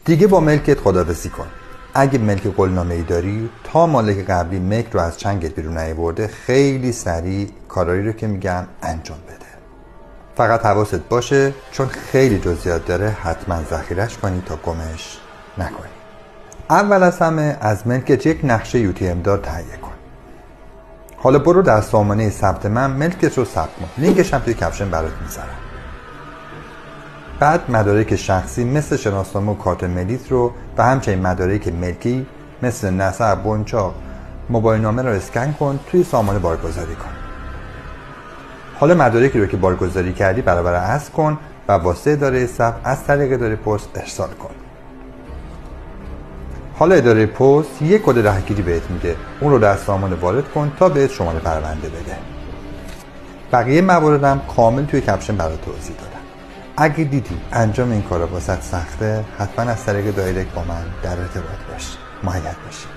دیگه با ملکت خداحافظی کن. اگه ملک قولنامه‌ای داری تا مالک قبلی ملک رو از چنگت بیرون نیاورده خیلی سریع کارایی رو که میگم انجام بده. فقط حواست باشه چون خیلی جزئیات داره حتما ذخیرش کنی تا گمش نکنی. اول از همه از ملکت یک نقشه UTM دار تهیه کن. حالا برو در سامانه ثبت من ملکت رو ثبت کن. لینکش هم توی کپشن برات میذارم. بعد مدارک شخصی مثل شناسنامه و کارت ملیت رو و همچنین مدارک ملکی مثل نسب، بنچاق، موبایل نامه رو اسکن کن توی سامانه بارگذاری کن. حالا مدارکی رو که بارگذاری کردی برابر اصل کن و واسه اداره ثبت از طریق اداره پست ارسال کن. حالا اداره پست یک کد رهگیری بهت میده، اون رو در سامانه وارد کن تا بهت شماره پرونده بده. بقیه مواردم کامل توی کپشن برات توضیح دادم. اگه دیدی انجام این کارا واسط سخته حتما از طریق دایرکت با من در ارتباط باش. مهیت باشی.